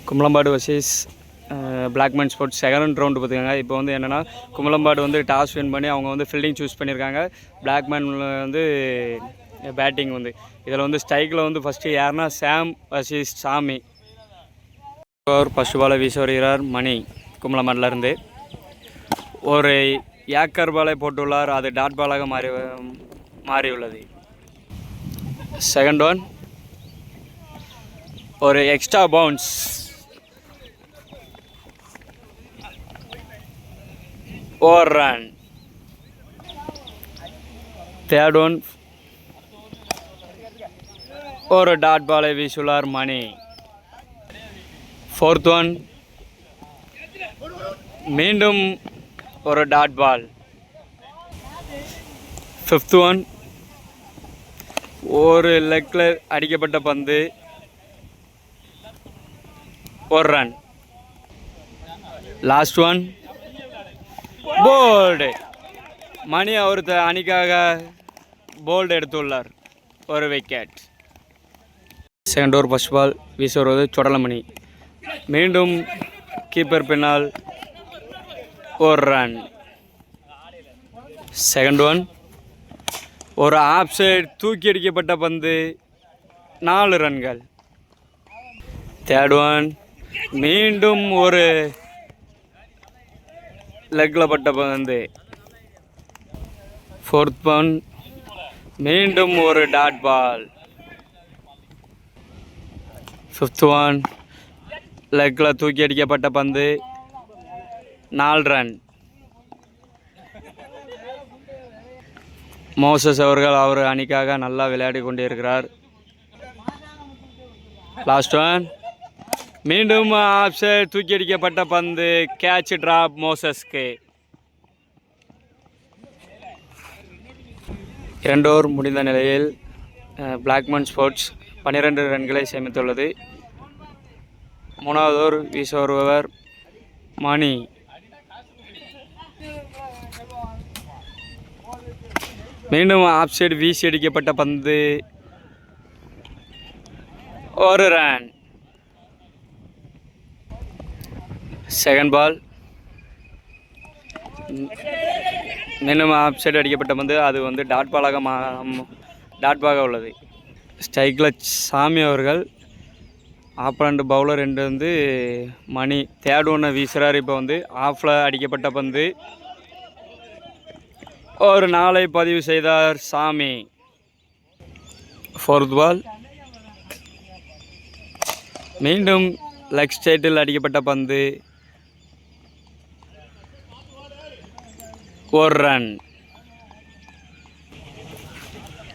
கும்பலம்பாடு versus Blackman sports second round பார்த்துக்காங்க. இப்போ வந்து என்னென்னா கும்பலம்பாடு வந்து டாஸ் வின் பண்ணி அவங்க வந்து ஃபீல்டிங் சூஸ் பண்ணியிருக்காங்க. பிளாக்மேன் வந்து பேட்டிங் வந்து இதில் வந்து ஸ்ட்ரைக்கில் வந்து ஃபஸ்ட்டு யாருன்னா சாம் வர்சஸ் சாமி. ஃபஸ்ட்டு பாலை வீச வருகிறார் மணி கும்பலம்பாடிலேருந்து. ஒரு ஏக்கர் பாலை போட்டுள்ளார், அது டாட் பாலாக மாறியுள்ளது. செகண்ட் ஒன் ஒரு extra bounce, over run. Third one ஒரு டாட் பாலை வீசுள்ளார் மணி. ஃபோர்த் ஒன் மீண்டும் ஒரு டாட் பால். ஃபிஃப்த் ஒன் ஒரு லெக்கில் அடிக்கப்பட்ட பந்து, ஒரு ரன். Last one bowled. மணி அவர் அணிக்காக போல்டு எடுத்துள்ளார், ஒரு விக்கெட். செகண்ட் ஓவர் ஃபர்ஸ்ட் பால் வீச வருவது சுடலமணி. மீண்டும் கீப்பர் பின்னால், ஒரு ரன். செகண்ட் ஒன் ஒரு ஆஃப் சைடு தூக்கி அடிக்கப்பட்ட பந்து, 4 ரன்கள். தேர்ட் ஒன் மீண்டும் ஒரு லெக்கில் பட்ட பந்து. ஃபோர்த் ஒன் மீண்டும் ஒரு டாட் பால். ஃபிஃப்த் ஒன் லெக்கில் தூக்கி அடிக்கப்பட்ட பந்து, 4 ரன். மோசஸ் அவர்கள் அவர் அணிக்காக நல்லா விளையாடி கொண்டிருக்கிறார். லாஸ்ட் ஒன் மீண்டும் ஆஃப் சைடு தூக்கி அடிக்கப்பட்ட பந்து, கேட்ச் டிராப் மோசஸ்க்கு. 2 ஓவர் முடிந்த நிலையில் பிளாக்மேன் ஸ்போர்ட்ஸ் 12 ரன்களை சேமித்துள்ளது. 3வது ஓவர் வீச வருபவர் மணி. மீண்டும் ஆஃப் சைடு வீசி அடிக்கப்பட்ட பந்து, ஒரு ரன். செகண்ட் பால் மீண்டும் ஆஃப் சைடு அடிக்கப்பட்ட பந்து, அது வந்து டாட் பாலாக உள்ளது. ஸ்ட்ரைக்கில் சாமி அவர்கள், ஆப்பனண்ட் பவுலர் ரெண்டு வந்து மணி. தேர்ட் ஒன்று வீசுகிறார். இப்போ வந்து ஆஃபில் அடிக்கப்பட்ட பந்து, ஒரு 4 பதிவு செய்தார் சாமி. ஃபோர்த் பால் மீண்டும் லெக் ஸ்ட்ரைட்டில் அடிக்கப்பட்ட பந்து, ஒரு ரன்.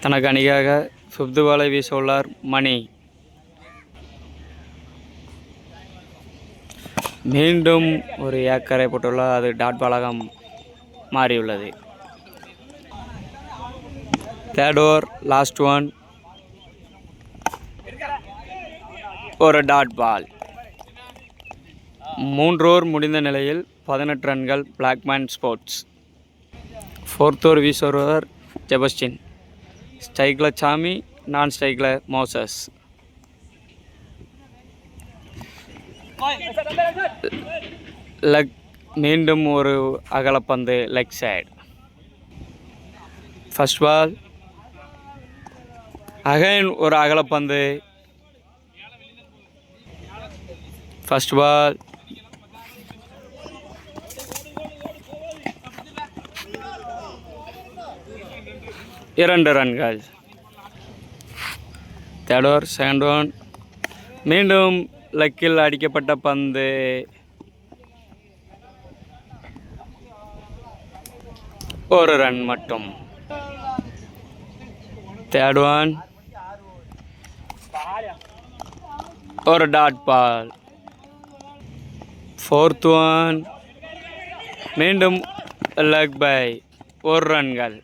தனக்கு அணிக்காக 5th பாலை வீச உள்ளார் மணி. மீண்டும் ஒரு ஏக்கரை போட்டுள்ளார், அது டாட் பாலாக மாறியுள்ளது. தேர்ட் ஓவர் லாஸ்ட் ஒன் ஒரு டாட் பால். 3 ஓவர் முடிந்த நிலையில் 18 ரன்கள் பிளாக்மேன் ஸ்போர்ட்ஸ். 4th ஓவர் வீச வருவர் ஜெபஸ்டின். ஸ்ட்ரைக்கில் சாமி, நான் ஸ்ட்ரைக்கில் மோசஸ். லெக் மீண்டும் ஒரு அகலப்பந்து, leg side. First ball again ஒரு அகலப்பந்து. ஃபர்ஸ்ட் பால் இரண்டு ரன்கள். தேர்ட் ஓவர் செகண்ட் ஒன் மீண்டும் லெக்கில் அடிக்கப்பட்ட பந்து, ஒரு ரன் மட்டும். தேர்ட் ஒன் ஒரு டாட் பால். ஃபோர்த் ஒன் மீண்டும் லெக் பை, ஒரு ரன்கள்.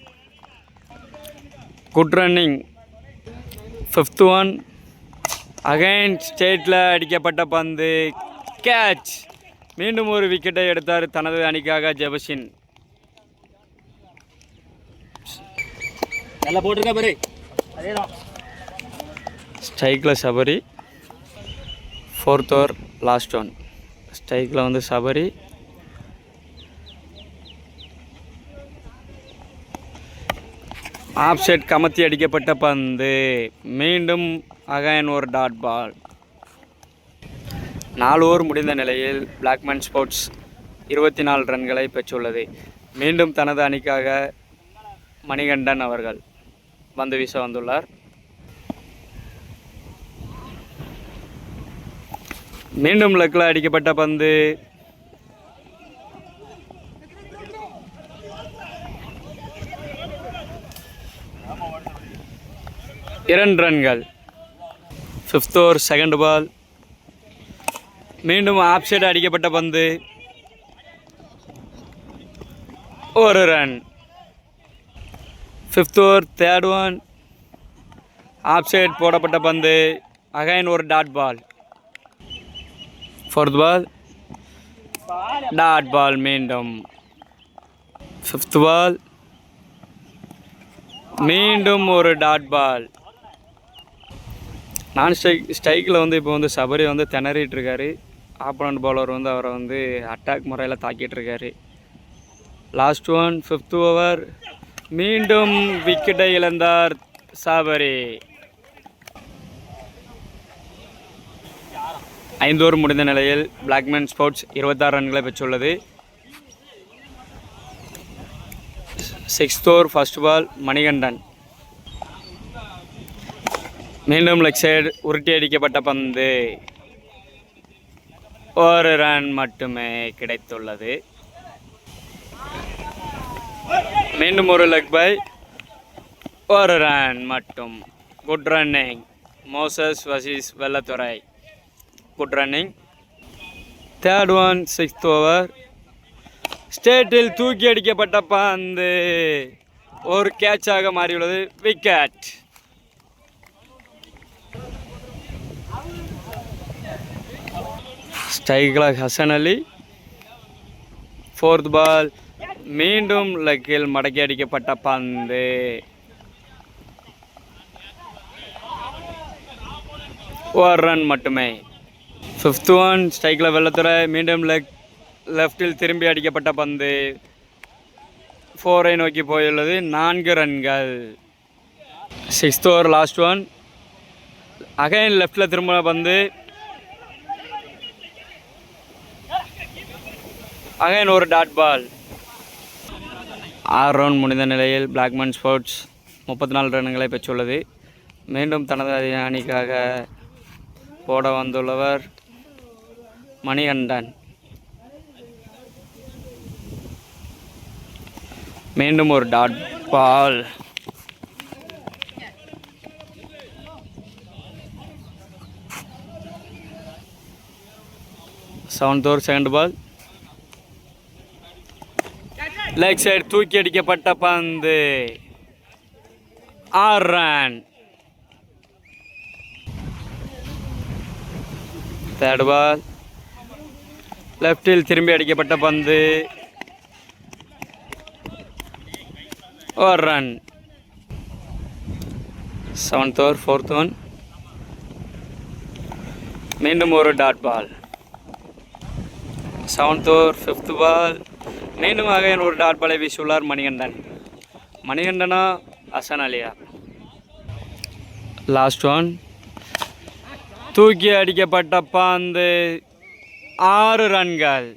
Good running. 5th one again ஸ்டேட்டில் அடிக்கப்பட்ட பந்து, கேட்ச். மீண்டும் ஒரு விக்கெட்டை எடுத்தார் தனது அணிக்காக ஜெபஸ்டின். நல்லா போட்டிருக்கா பாரு, அதேதான். ஸ்ட்ரைக்கில் Sabari. 4th over last one. ஸ்ட்ரைக்கில் வந்து சபரி. ஆஃப் சைட் கமத்தி அடிக்கப்பட்ட பந்து. மீண்டும் அகைன் ஒரு டாட் பால். 4 ஓவர் முடிந்த நிலையில் பிளாக்மேன் ஸ்போர்ட்ஸ் 24 ரன்களை பெற்றுள்ளது. மீண்டும் தனது அணிக்காக மணிகண்டன் அவர்கள் பந்து வீச வந்துள்ளார். மீண்டும் லக்கில் அடிக்கப்பட்ட பந்து. 2 ரன்கள். 5th ஓவர் செகண்ட் பால். மீண்டும் ஆஃப் சைடு அடிக்கப்பட்ட பந்து. 1 run. 5th over third one. Off side போடப்பட்ட பந்து. அகைன் ஒரு டாட் பால். 4th பால். டாட் பால் மீண்டும். 5th பால். மீண்டும் ஒரு டாட் பால். நான் ஸ்ட்ரைக்கில் வந்து இப்போ வந்து சபரி வந்து திணறிட்டு இருக்காரு. ஆப்போனண்ட் பவுலர் வந்து அவரை வந்து அட்டாக் முறையில் தாக்கிட்டு இருக்காரு. Last one 5th over. மீண்டும் விக்கெட்டை இழந்தார் சபரி. 5 ஓவர் முடிந்த நிலையில் பிளாக்மேன் ஸ்போர்ட்ஸ் 26 ரன்களை பெற்றுள்ளது. 6th ஓவர் ஃபர்ஸ்ட் பால். மணிகண்டன். மீண்டும் லெக் சைடு உருட்டி அடிக்கப்பட்ட பந்து. 1 ரன் மட்டுமே கிடைத்துள்ளது. மீண்டும் ஒரு லெக் பை. 1 ரன் மட்டும். Good running. Moses versus Vellathurai. Good running. Third one 6th over. ஸ்டேட்டில் தூக்கி அடிக்கப்பட்ட பந்து ஒரு கேட்சாக மாறியுள்ளது. விக்கெட். ஸ்ட்ரைக்கில் ஹசன் அலி. 4th பால். மீண்டும் லக்கில் மடக்கி அடிக்கப்பட்ட பந்து. 1 ரன் மட்டுமே. 5th one. ஸ்ட்ரைக்கில் வெள்ளத்துறை. மீண்டும் லெஃப்டில் திரும்பி அடிக்கப்பட்ட பந்து 4-ஐ நோக்கி போயுள்ளது. 4 ரன்கள். 6th over last one. Again லெஃப்டில் திரும்ப பந்து. அகைன் ஒரு டாட் பால். 6 ரன் முடிந்த நிலையில் பிளாக்மேன் ஸ்போர்ட்ஸ் 34 ரன்களை பெற்றுள்ளது. மீண்டும் தனது அணிக்காக போட வந்துள்ளவர் மணிகண்டன். மீண்டும் ஒரு dot ball. Seventh over second ball. Leg side தூக்கி அடிக்கப்பட்ட பந்து. 6 ரன். தேர்ட் பால். லெஃப்டில் திரும்பி அடிக்கப்பட்ட பந்து. 1 run. 7th over 4th one. மீண்டும் ஒரு டாட் பால். 7th ஓவர் 5th பால். மீண்டும் அகைன் ஒரு டாட் பாலை வீசியுள்ளார் மணிகண்டன். மணிகண்டனா ஹசன் அலியா? Last one. தூக்கி அடிக்கப்பட்ட பந்து. 6 ரன்கள்.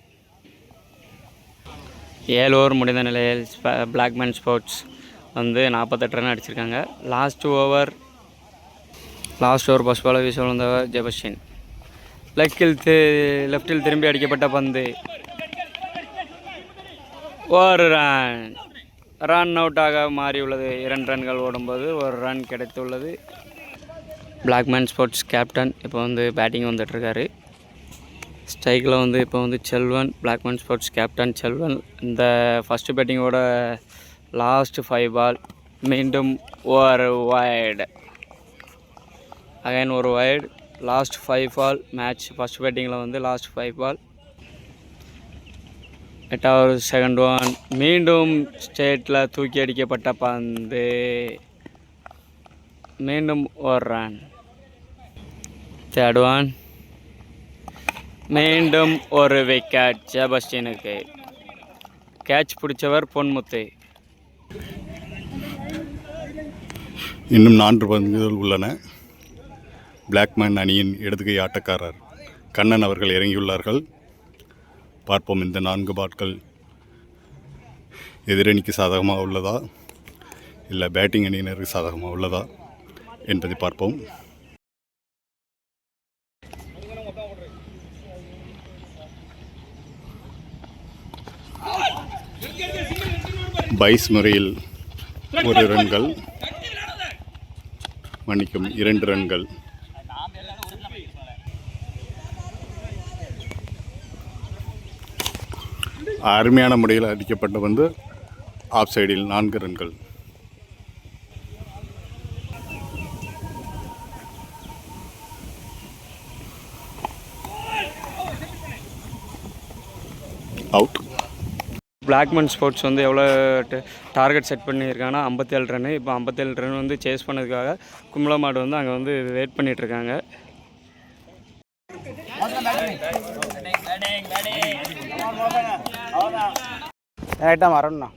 7 ஓவர் முடிந்த நிலையில் பிளாக்மேன் ஸ்போர்ட்ஸ் வந்து 48 ரன் அடிச்சிருக்காங்க. லாஸ்ட் ஓவர் ஃபர்ஸ்ட் பாலை வீச விழுந்தவர் ஜெபஸ்டின். லெஃப்டில் திரும்பி அடிக்கப்பட்ட பந்து. 1 ரன். ரன் அவுட்டாக மாறியுள்ளது. 2 ரன்கள் ஓடும்போது 1 ரன் கிடைத்துள்ளது. பிளாக்மேன் ஸ்போர்ட்ஸ் கேப்டன் இப்போ வந்து பேட்டிங் வந்துட்டுருக்காரு. ஸ்ட்ரைக்கில் வந்து இப்போ வந்து Selvan. Blackman sports captain Selvan. இந்த ஃபஸ்ட்டு பேட்டிங்கோட லாஸ்ட் 5 பால். மீண்டும் ஒரு வைடு. அகைன் ஒரு wide. Last 5 ball match. First பேட்டிங்கில் வந்து லாஸ்ட் 5 பால். 8வது செகண்ட் ஒன். மீண்டும் ஸ்டேட்டில் தூக்கி அடிக்கப்பட்ட பந்து. மீண்டும் 1 ரன். Third one. மீண்டும் ஒரு விக்கெட் செபஸ்டியனுக்கு. கேட்ச் பிடிச்சவர் பொன்முத்து. இன்னும் 4 பந்துகள் உள்ளன. பிளாக்மேன் அணியின் இடதுகை ஆட்டக்காரர் கண்ணன் அவர்கள் இறங்கியுள்ளார்கள். பார்ப்போம் இந்த 4 பால்கள் எதிரணிக்கு சாதகமாக உள்ளதா இல்லை பேட்டிங் அணியினருக்கு சாதகமாக உள்ளதா என்பதை பார்ப்போம். பைஸ் முறையில் 1 ரன்கள், மன்னிக்கும் 2 ரன்கள். அருமையான முறையில் அடிக்கப்பட்டு வந்து ஆஃப் சைடில் 4 ரன்கள். அவுட். பிளாக்மேன் ஸ்போர்ட்ஸ் வந்து எவ்வளோ டார்கெட் செட் பண்ணியிருக்காங்கன்னா 57 ரன்னு. இப்போ 57 ரன் வந்து சேஸ் பண்ணதுக்காக கும்பலமாடு வந்து அங்கே வந்து வெயிட் பண்ணிகிட்ருக்காங்க. ரைட்டாக வரணுண்ணா.